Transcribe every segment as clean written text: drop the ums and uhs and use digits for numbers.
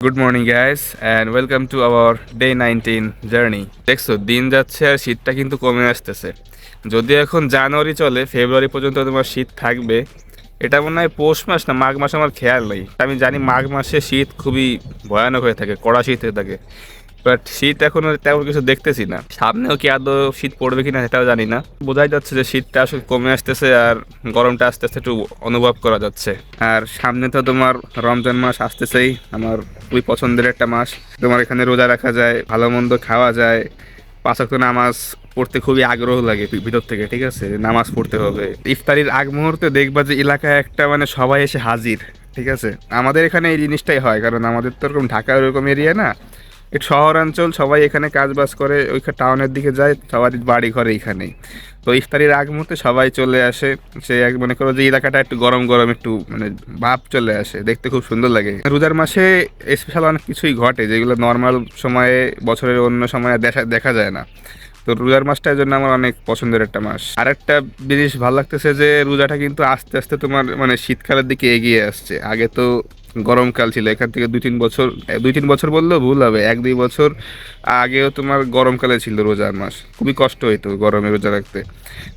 Good morning guys and welcome to our day 19 journey. দেখছো দিন যাচ্ছে আর শীতটা কিন্তু কমে আসতেছে। যদি এখন জানুয়ারি চলে, ফেব্রুয়ারি পর্যন্ত তোমার শীত থাকবে। এটা মনে হয় পৌষ মাস না মাঘ মাস, আমার খেয়াল নেই। আমি জানি মাঘ মাসে শীত খুবই ভয়ানক হয়ে থাকে, কড়া শীত হয়ে থাকে। বাট শীত এখনো তেমন কিছু দেখতেছি না। সামনেও কি আদৌ শীত পড়বে কিনা সেটাও জানি না। বোঝাই যাচ্ছে যে শীতটা আসলে কমে আসতেছে আর গরমটা আস্তে আস্তে একটু অনুভব করা যাচ্ছে। আর সামনে তো তোমার রমজান মাস আসতেছেই, আমার খুবই পছন্দের একটা মাস। তোমার এখানে রোজা রাখা যায়, ভালো মন্দ খাওয়া যায়, পাঁচ ওয়াক্ত নামাজ পড়তে খুবই আগ্রহ লাগে ভিতর থেকে। ঠিক আছে, নামাজ পড়তে হবে। ইফতারির আগ মুহূর্তে দেখবা যে এলাকায় একটা সবাই এসে হাজির। ঠিক আছে, আমাদের এখানে এই জিনিসটাই হয়, কারণ আমাদের তো ওরকম ঢাকা ওরকম এরিয়া না, একটু শহরাঞ্চল। সবাই এখানে কাজ বাজ করে, ওইখানে টাউনের দিকে যায়, সবার বাড়ি ঘরে এইখানেই। তো ইফতারির আগ মুহূর্তে সবাই চলে আসে। সে এক মনে করো যে এলাকাটা একটু গরম গরম, একটু ভাব চলে আসে, দেখতে খুব সুন্দর লাগে। রোজার মাসে স্পেশাল অনেক কিছুই ঘটে যেগুলো নর্মাল সময়ে, বছরের অন্য সময়ে দেখা দেখা যায় না। তো রোজার মাসটা এই জন্য আমার অনেক পছন্দের একটা মাস। আর একটা জিনিস ভালো লাগতেছে যে রোজাটা কিন্তু আস্তে আস্তে তোমার শীতকালের দিকে এগিয়ে আসছে। আগে তো গরমকাল ছিল, এখান থেকে 2-3 বছর, 2-3 বছর বললেও ভুল হবে, 1-2 বছর আগেও তোমার গরমকালে ছিল রোজার মাস, খুবই কষ্ট হইতো গরমে রোজা রাখতে।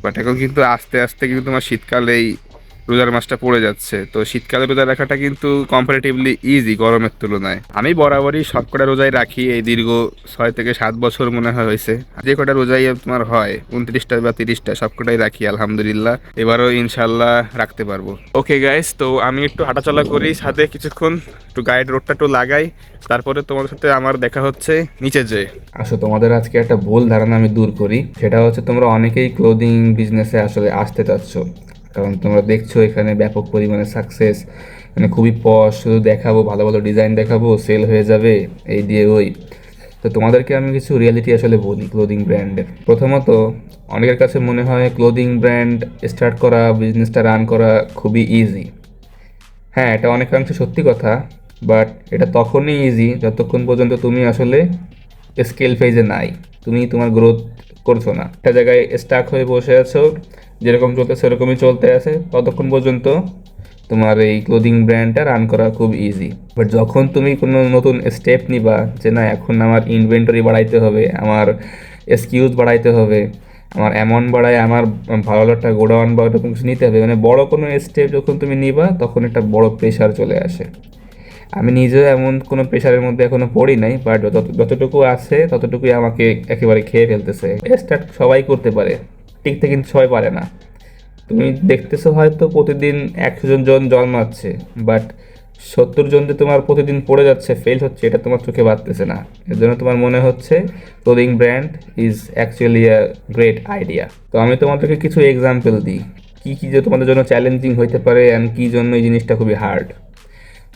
বাট এখন কিন্তু আস্তে আস্তে কিন্তু তোমার শীতকালেই রোজার মাসটা পড়ে যাচ্ছে। তো শীতকালে রোজা রাখাটা কিন্তু কম্পারেটিভলি ইজি গরমের তুলনায়। আমি বরাবরই সবকটা রোজাই রাখি, এই দীর্ঘ 6 থেকে 7 বছর মনে হয় হয়েছে। যে কটা রোজাই তোমার হয়, 29টা বা 30টা, সবকটাই রাখি আলহামদুলিল্লাহ। এবারও ইনশাল্লাহ রাখতে পারবো। ওকে গাইস, তো আমি একটু হাঁটাচলা করি, সাথে কিছুক্ষণ একটু গাইড রোডটা একটু লাগাই, তারপরে তোমাদের সাথে আমার দেখা হচ্ছে নিচে যেয়ে। আসো, তোমাদের আজকে একটা ভুল ধারণা আমি দূর করি। সেটা হচ্ছে তোমরা অনেকেই ক্লোদিং বিজনেসে আসলে আসতে চাচ্ছ, কারণ তোমরা দেখছো এখানে ব্যাপক পরিমাণে সাকসেস। খুবই পশ, শুধু দেখাবো, ভালো ভালো ডিজাইন দেখাবো, সেল হয়ে যাবে, এই দিয়ে ওই। তো তোমাদেরকে আমি কিছু রিয়ালিটি আসলে বলি ক্লোদিং ব্র্যান্ডের। প্রথমত, অনেকের কাছে মনে হয় ক্লোদিং ব্র্যান্ড স্টার্ট করা, বিজনেসটা রান করা খুবই ইজি। হ্যাঁ, এটা অনেকাংশে সত্যি কথা। বাট এটা তখনই ইজি যতক্ষণ পর্যন্ত তুমি আসলে স্কেল ফেজে নাই, তুমি তোমার গ্রোথ করছো না, একটা জায়গায় স্টাক হয়ে বসে আছো, যেরকম চলতে সেরকমই চলতে আছে, ততক্ষণ পর্যন্ত তোমার এই ক্লোদিং ব্র্যান্ডটা রান করা খুব ইজি। বাট যখন তুমি কোনো নতুন স্টেপ নিবা, যে না এখন আমার ইনভেন্টরি বাড়াইতে হবে, আমার এসকিউজ বাড়াইতে হবে, আমার অ্যামাউন্ট বাড়ায়, আমার ভালো একটা গোডাউন বা এরকম কিছু নিতে হবে, বড় কোনো স্টেপ যখন তুমি নিবা, তখন একটা বড় প্রেশার চলে আসে। আমি নিজেও এমন কোনো প্রেশারের মধ্যে এখনো পড়ি নাই, বাট যতটুকু আছে ততটুকুই আমাকে একেবারে খেয়ে ফেলতেছে। স্টার্ট সবাই করতে পারে, টিকতে কিন্তু সবাই পারে না। তুমি দেখতেছো হয়তো প্রতিদিন 100 জন জন্মাচ্ছে, বাট 70 জন যে তোমার প্রতিদিন পড়ে যাচ্ছে, ফেল হচ্ছে, এটা তোমার চোখে বাড়তেছে না। এর জন্য তোমার মনে হচ্ছে clothing brand is actually a great idea. তো আমি তোমাদেরকে কিছু এক্সাম্পল দিই, কী কী যে তোমাদের জন্য চ্যালেঞ্জিং হইতে পারে অ্যান্ড কী জন্য এই জিনিসটা খুবই হার্ড।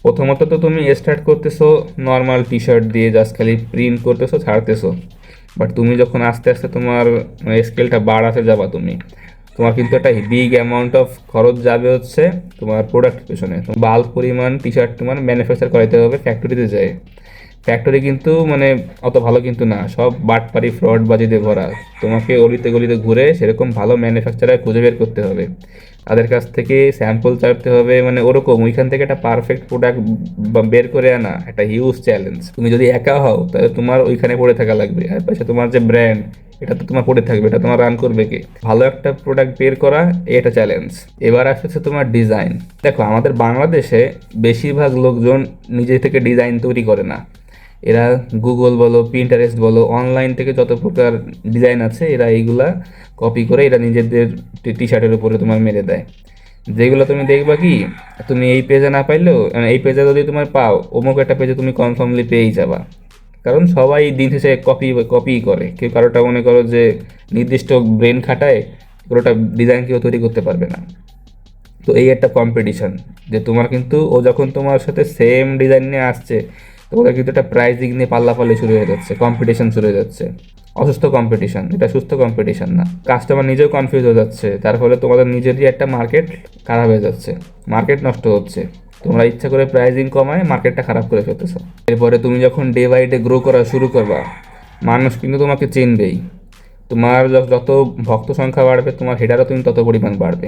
প্রথমত তো তুমি স্টার্ট করতেছো নর্মাল টি শার্ট দিয়ে, জাস্ট খালি প্রিন্ট করতেছো, ছাড়তেছো। বাট তুমি যখন আস্তে আস্তে তোমার স্কেলটা বাড়াতে যাবা, তোমার কিন্তু একটা বিগ অ্যামাউন্ট অফ খরচ যাবে হচ্ছে তোমার প্রোডাক্ট পেছনে। বাল্ক পরিমাণ টি শার্ট তোমার ম্যানুফ্যাকচার করাইতে হবে ফ্যাক্টরিতে যায়। ফ্যাক্টরি কিন্তু অত ভালো কিন্তু না, সব বাটপারি ফ্রড বাজিতে ভরা। তোমাকে অলিতে গলিতে ঘুরে সেরকম ভালো ম্যানুফ্যাকচারার খুঁজে বের করতে হবে, তাদের কাছ থেকে স্যাম্পল চাইতে হবে, ওরকম ওইখান থেকে একটা পারফেক্ট প্রোডাক্ট বের করে আনা একটা হিউজ চ্যালেঞ্জ। তুমি যদি একা হও তাহলে তোমার ওইখানে পড়ে থাকা লাগবে, আর পাশে তোমার যে ব্র্যান্ড, এটা তো তোমার পড়ে থাকবে, এটা তোমার রান করবে কে? ভালো একটা প্রোডাক্ট বের করা, এটা চ্যালেঞ্জ। এবার আসছে তোমার ডিজাইন। দেখো, আমাদের বাংলাদেশে বেশিরভাগ লোকজন নিজে থেকে ডিজাইন তৈরি করে না। এরা গুগল বলো, পিন্টারেস্ট বলো, অনলাইন থেকে যত প্রকার ডিজাইন আছে, এরা এইগুলা কপি করে এরা নিজেদের টি শার্টের উপরে তোমার মেরে দেয়। যেগুলো তুমি দেখবা কি, তুমি এই পেজে না পাইলেও এই পেজে যদি তোমার পাও, অমুক একটা পেজে তুমি কনফার্মলি পেয়েই যাবা। কারণ সবাই দিন শেষে কপি কপি করে, কেউ কারোটা মনে করো যে নির্দিষ্ট ব্রেন খাটায় পুরোটা ডিজাইন কেউ তৈরি করতে পারবে না। তো এই একটা কম্পিটিশন, যে তোমার কিন্তু ও যখন তোমার সাথে সেম ডিজাইন নিয়ে আসছে, তোমাদের কিন্তু একটা প্রাইজিং নিয়ে পাল্লাপাল্লি শুরু হয়ে যাচ্ছে, কম্পিটিশন শুরু হয়ে যাচ্ছে। অসুস্থ কম্পিটিশন, এটা সুস্থ কম্পিটিশন না। কাস্টমার নিজেও কনফিউজ হয়ে যাচ্ছে, তার ফলে তোমাদের নিজেরই একটা মার্কেট খারাপ হয়ে যাচ্ছে, মার্কেট নষ্ট হচ্ছে। তোমরা ইচ্ছা করে প্রাইজিং কমায় মার্কেটটা খারাপ করে ফেলতেছো। এরপরে তুমি যখন ডে বাই ডে গ্রো করা শুরু করবা, মানুষ কিন্তু তোমাকে চিনবেই। তোমার যত ভক্ত সংখ্যা বাড়বে, তোমার হেডারও তুমি তত পরিমাণ বাড়বে।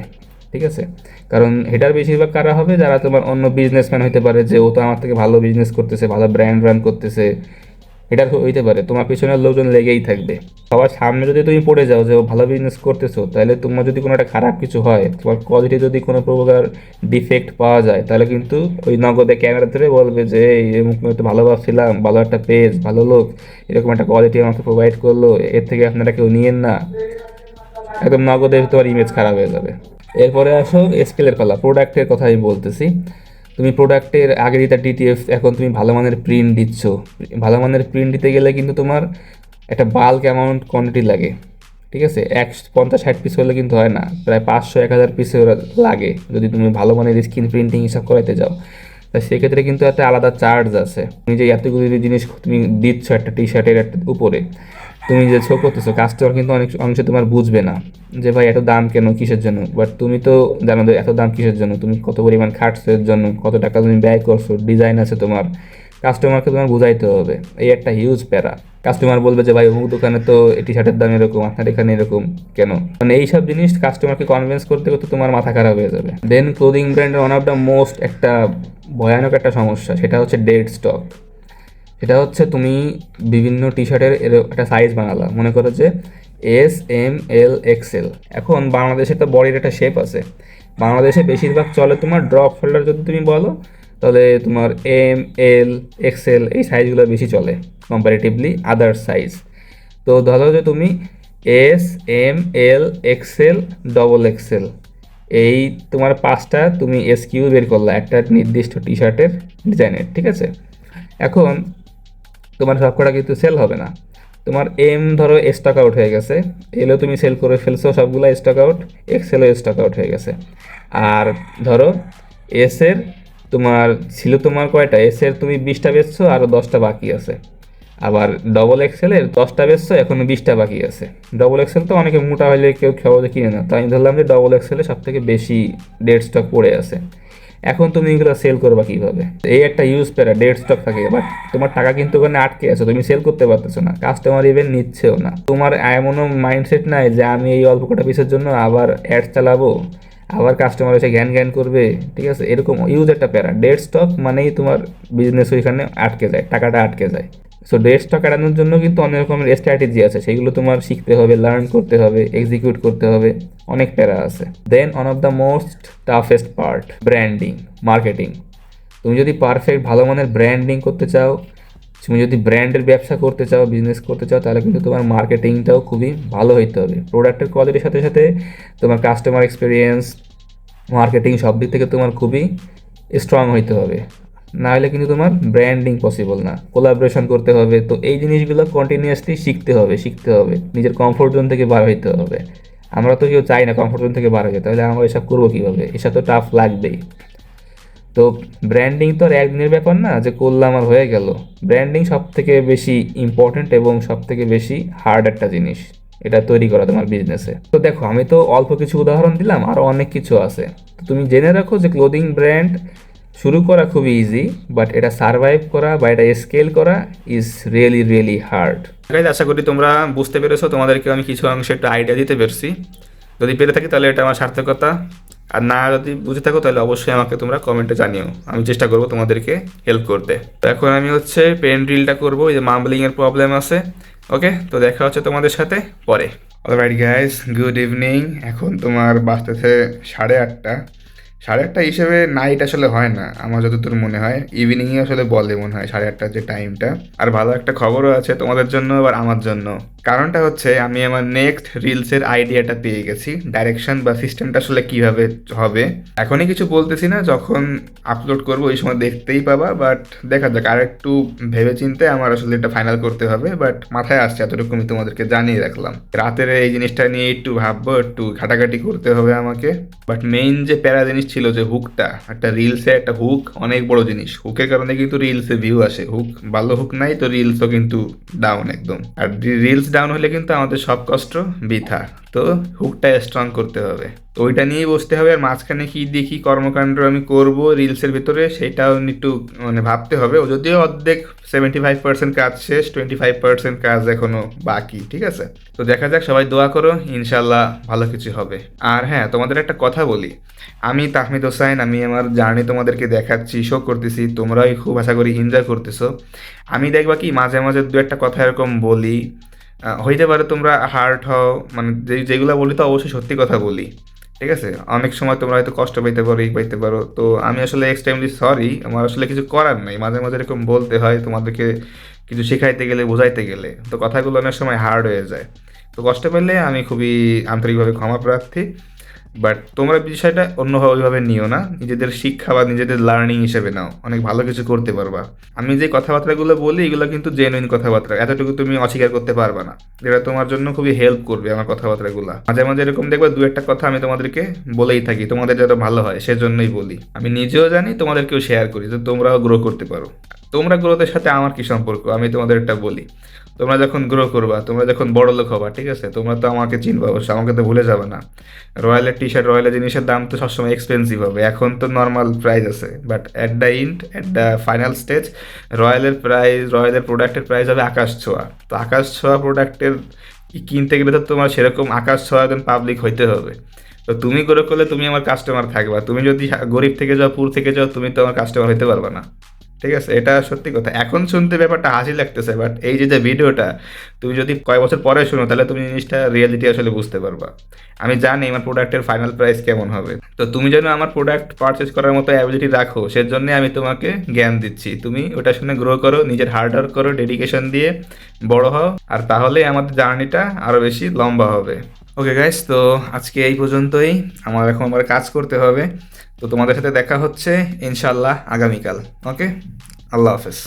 ঠিক আছে? কারণ হেটার বেশিরভাগ কারা হবে, যারা তোমার অন্য বিজনেসম্যান হইতে পারে, যে ও তো আমার থেকে ভালো বিজনেস করতেছে, ভালো ব্র্যান্ড রান করতেছে, এটা হইতে পারে। তোমার পিছনের লোকজন লেগেই থাকবে। সবার সামনে যদি তুমি পড়ে যাও যে ও ভালো বিজনেস করতেছো, তাহলে তোমার যদি কোনো একটা খারাপ কিছু হয়, তোমার কোয়ালিটি যদি কোনো প্রকার ডিফেক্ট পাওয়া যায়, তাহলে কিন্তু ওই নগদে ক্যামেরা ধরে বলবে যে এই মুখ তো ভালো ভাবছিলাম, ভালো একটা পেজ, ভালো লোক, এরকম একটা কোয়ালিটি আমাকে প্রোভাইড করলো, এর থেকে আপনারা কেউ নিয়েন না। একদম নগদে তোমার ইমেজ খারাপ হয়ে যাবে। এরপরে আসো স্কেলের পালা। প্রোডাক্টের কথা আমি বলতেছি। তুমি প্রোডাক্টের আগে দিতে ডিটিএফ, এখন তুমি ভালো মানের প্রিন্ট দিচ্ছ। ভালো মানের প্রিন্ট দিতে গেলে কিন্তু তোমার একটা বাল্ক অ্যামাউন্ট কোয়ান্টিটি লাগে। ঠিক আছে, 50-60 পিস হলে কিন্তু হয় না, প্রায় 500-1000 পিসে লাগে যদি তুমি ভালো মানের স্ক্রিন প্রিন্টিং হিসাব করাতে যাও। তা সেক্ষেত্রে কিন্তু একটা আলাদা চার্জ আছে। তুমি যে এতগুলো জিনিস তুমি দিচ্ছ একটা টি শার্টের একটা উপরে, তুমি যে শো করতেছো, কাস্টমার কিন্তু অনেক অংশে তোমার বুঝবে না যে ভাই এত দাম কেন, কিসের জন্য। বাট তুমি তো জানো যে এত দাম কিসের জন্য, তুমি কত পরিমাণ খাটছো এর জন্য, কত টাকা তুমি ব্যয় করছো, ডিজাইন আছে তোমার। কাস্টমারকে তোমার বুঝাইতে হবে, এই একটা হিউজ প্যারা। কাস্টমার বলবে যে ভাই অমুক দোকানে তো এই টি শার্টের দাম এরকম, আপনার এখানে এরকম কেন। মানে এইসব জিনিস কাস্টমারকে কনভিন্স করতে করতে তোমার মাথা খারাপ হয়ে যাবে। দেন ক্লোদিং ব্র্যান্ডের ওয়ান অফ দ্য মোস্ট একটা ভয়ানক একটা সমস্যা, সেটা হচ্ছে ডেড স্টক। সেটা হচ্ছে তুমি বিভিন্ন টি শার্টের একটা সাইজ বানালা, মনে করো যে S, M, L, XL। এখন বাংলাদেশে তো বডির একটা শেপ আছে। বাংলাদেশে বেশিরভাগ চলে তোমার ড্রপ শোল্ডার, যদি তুমি বলো তাহলে তোমার M, L, XL এই সাইজগুলো বেশি চলে কম্পারেটিভলি আদার সাইজ। তো ধরো যে তুমি S, M, L, XL, XXL এই তোমার 5টা তুমি SKU বের করলা একটা নির্দিষ্ট টি শার্টের ডিজাইনের, ঠিক আছে? এখন তোমার সবকটা কিন্তু সেল হবে না। তোমার ধরো স্টক আউট হয়ে গেছে, এলও তুমি সেল করে ফেলছো সবগুলো স্টক আউট, এক্সেলও স্টক আউট হয়ে গেছে। আর ধরো এসের তোমার ছিল তোমার কয়টা, এসের তুমি 20টা বেচছো, আরও 10টা বাকি আছে। আবার XXL-এর 10টা বেচছো, এখনো 20টা বাকি আছে। XXL তো অনেকে মোটা হলে কেউ সহজে কিনে না, তাই আমি ধরলাম যে XXL-এ সব থেকে বেশি ডেড স্টক পড়ে আছে। এখন তুমি এগুলো সেল করবা কিভাবে? এই একটা ইউজ প্যারা, ডেড স্টক থাকে, বাট তোমার টাকা কিন্তু ওখানে আটকে আছে, তুমি সেল করতে পারতেছো না, কাস্টমার ইভেন নিচ্ছেও না। তোমার এমনও মাইন্ডসেট নাই যে আমি এই অল্প কটা পিসের জন্য আবার অ্যাড চালাবো, আবার কাস্টমার এসে জ্ঞান জ্ঞান করবে। ঠিক আছে, এরকম ইউজ একটা প্যারা। ডেড স্টক মানেই তোমার বিজনেস ওইখানে আটকে যায়, টাকাটা আটকে যায়। সো ডেড স্টক এড়ানোর জন্য কিন্তু অনেক রকমের স্ট্র্যাটেজি আছে, সেগুলো তোমার শিখতে হবে, লার্ন করতে হবে, এক্সিকিউট করতে হবে, অনেক প্যারা আছে। Then one of the most toughest part, branding, marketing. তুমি যদি পারফেক্ট ভালো মানের ব্র্যান্ডিং করতে চাও, তুমি যদি ব্র্যান্ডের ব্যবসা করতে চাও, বিজনেস করতে চাও, তাহলে কিন্তু তোমার মার্কেটিংটাও খুবই ভালো হইতে হবে। প্রোডাক্টের কোয়ালিটির সাথে সাথে তোমার কাস্টমার এক্সপিরিয়েন্স, মার্কেটিং সব দিক থেকে তোমার খুবই স্ট্রং হইতে হবে। না হলে কিন্তু তোমার ব্র্যান্ডিং পসিবল না। কোলাবোরেশন করতে হবে। তো এই জিনিসগুলো কন্টিনিউয়াসলি শিখতে হবে, নিজের কমফোর্ট জোন থেকে বার হইতে হবে। আমরা তো কেউ চাই না কমফোর্ট জোন থেকে বার হয়ে, তাহলে আমরা এসব করবো কীভাবে? এসব তো টাফ লাগবেই। তো ব্র্যান্ডিং তো আর একদিনের ব্যাপার না যে করলাম আর হয়ে গেল। ব্র্যান্ডিং সব থেকে বেশি ইম্পর্ট্যান্ট এবং সব থেকে বেশি হার্ড একটা জিনিস এটা তৈরি করা তোমার বিজনেসে। তো দেখো, আমি তো অল্প কিছু উদাহরণ দিলাম, আরও অনেক কিছু আছে। তো তুমি জেনে রাখো যে ক্লোদিং ব্র্যান্ড শুরু করা খুবই ইজি, বাট এটা সার্ভাইভ করা বা এটা স্কেল করা ইজ রিয়েলি রিয়েলি হার্ড। আশা করি তোমরা বুঝতে পেরেছো, তোমাদেরকে আমি কিছু অংশে একটা আইডিয়া দিতে পেরেছি। যদি পেরে থাকি তাহলে এটা আমার সার্থকতা, আর না যদি বুঝে থাকো তাহলে অবশ্যই আমাকে তোমরা কমেন্টে জানিও, আমি চেষ্টা করবো তোমাদেরকে হেল্প করতে। তো এখন আমি হচ্ছে পেন ড্রিলটা করবো, এই যে মাম্বলিংয়ের প্রবলেম আছে। ওকে, তো দেখা হচ্ছে তোমাদের সাথে পরে। Alright guys, good evening. এখন তোমার বাজতেছে 8:30। 8:30 হিসেবে নাইট আসলে হয় না, আমার যতদূর মনে হয় ইভিনিংয়ে আসলে বলে মনে হয় 8:30 যে টাইমটা। আর ভালো একটা খবরও আছে তোমাদের জন্য আর আমার জন্য। কারণটা হচ্ছে আমি আমার নেক্সট রিলসের আইডিয়াটা পেয়ে গেছি, ডাইরেকশন বা সিস্টেমটা আসলে কিভাবে হবে। এখনই কিছু বলতেছি না, যখন আপলোড করবো ওই সময় দেখতেই পাবা। বাট দেখা যাক, আর একটু ভেবে চিন্তে আমার আসলে এটা ফাইনাল করতে হবে। বাট মাথায় আসছে, এতটুকু আমি তোমাদেরকে জানিয়ে রাখলাম। রাতের এই জিনিসটা নিয়ে একটু ভাববো, একটু ঘাটাঘাটি করতে হবে আমাকে। বাট মেইন যে প্যারা জিনিস ছিল যে হুকটা, একটা রিলসে একটা হুক অনেক বড় জিনিস। হুকের কারণে কিন্তু রিলসে ভিউ আসে, হুক ভালো হুক নাই তো রিলসও কিন্তু ডাউন একদম। আর রিলস ডাউন হলে কিন্তু আমাদের সব কষ্ট বৃথা। তো হুকটা স্ট্রং করতে হবে, তো ওইটা নিয়েই বসতে হবে। আর মাঝখানে কি দিয়ে কি কর্মকাণ্ড আমি করব রিলসের ভিতরে সেটাও একটু মানে ভাবতে হবে। ও যদিও অর্ধেক 75% কাজ শেষ, 25% কাজ এখনো বাকি, ঠিক আছে? তো দেখা যাক, সবাই দোয়া করো, ইনশাল্লাহ ভালো কিছু হবে। আর হ্যাঁ, তোমাদের একটা কথা বলি, আমি তাহমিদ হোসাইন, আমি আমার জার্নি তোমাদেরকে দেখাচ্ছি, শো করতেছি, তোমরাই খুব আশা করি এনজয় করতেছো। আমি দেখবা কি মাঝে মাঝে দু একটা কথা এরকম বলি, হইতে পারে তোমরা হার্ট হও, মানে যেগুলো বলি তো অবশ্যই সত্যি কথা বলি, ঠিক আছে? অনেক সময় তোমরা হয়তো কষ্ট পাইতে পারো, পাইতে পারো, তো আমি আসলে এক্সট্রিমলি সরি, আমার আসলে কিছু করার নাই, মাঝে মাঝে এরকম বলতে হয় তোমাদেরকে, কিছু শেখাইতে গেলে, বোঝাইতে গেলে, তো কথাগুলো অনেক সময় হার্ড হয়ে যায়। তো কষ্ট পেলে আমি খুবই আন্তরিকভাবে ক্ষমা প্রার্থী। বাট তোমরা বিষয়টা অন্যভাবে ওইভাবে নিও না, নিজেদের শিক্ষা বা নিজেদের লার্নিং হিসেবে নাও, অনেক ভালো কিছু করতে পারবা। আমি যে কথাবার্তাগুলো বলি এগুলো কিন্তু জেনুইন কথাবার্তা, এতটুকু তুমি অস্বীকার করতে পারবা না। যেটা তোমার জন্য খুবই হেল্প করবে আমার কথাবার্তাগুলো। মাঝে মাঝে এরকম দেখবে দু একটা কথা আমি তোমাদেরকে বলেই থাকি, তোমাদের যাতে ভালো হয় সেজন্যই বলি। আমি নিজেও জানি, তোমাদেরকেও শেয়ার করি, যে তোমরাও গ্রো করতে পারো। তোমরা গ্রোথের সাথে আমার কি সম্পর্ক, আমি তোমাদের একটা বলি, তোমরা যখন গ্রো করবা, তোমরা যখন বড় লোক হবা, ঠিক আছে, তোমরা তো আমাকে চিনবা অবশ্যই, আমাকে তো ভুলে যাবে না। রয়্যালের টি শার্ট, রয়্যালের জিনিসের দাম তো সবসময় এক্সপেন্সিভ হবে, এখন তো নর্মাল প্রাইস আছে, but at the end, at the final stage, রয়্যালের প্রাইস, রয়্যালের প্রোডাক্টের প্রাইস হবে আকাশ ছোঁয়া। তো আকাশ ছোঁয়া প্রোডাক্টের কিনতে গেলে তো তোমার সেরকম আকাশ ছোঁয়া একজন পাবলিক হইতে হবে। তো তুমি গ্রো করলে তুমি আমার কাস্টমার থাকবা, তুমি যদি গরিব থেকে যাও, পুর থেকে যাও, তুমি তো আমার কাস্টমার হইতে পারবা না, ঠিক আছে? এটা সত্যি কথা। এখন শুনতে ব্যাপারটা হাসি লাগতেছে, বাট এই যে যে ভিডিওটা তুমি যদি কয়েক বছর পরে শুনো, তাহলে তুমি জিনিসটা রিয়েলিটি আসলে বুঝতে পারবা। আমি জানি আমার প্রোডাক্টের ফাইনাল প্রাইস কেমন হবে। তো তুমি যেন আমার প্রোডাক্ট পারচেজ করার মতো অ্যাবিলিটি রাখো, সেজন্য আমি তোমাকে জ্ঞান দিচ্ছি। তুমি ওটা শুনে গ্রো করো, নিজের হার্ড ওয়ার্ক করো, ডেডিকেশন দিয়ে বড় হও, আর তাহলেই আমাদের জার্নিটা আরও বেশি লম্বা হবে। ওকে গাইস, তো আজকে এই পর্যন্তই। এখন আমার কাজ করতে হবে। তো তোমাদের সাথে দেখা হচ্ছে ইনশাল্লাহ আগামীকাল। ওকে, আল্লাহ হাফেজ।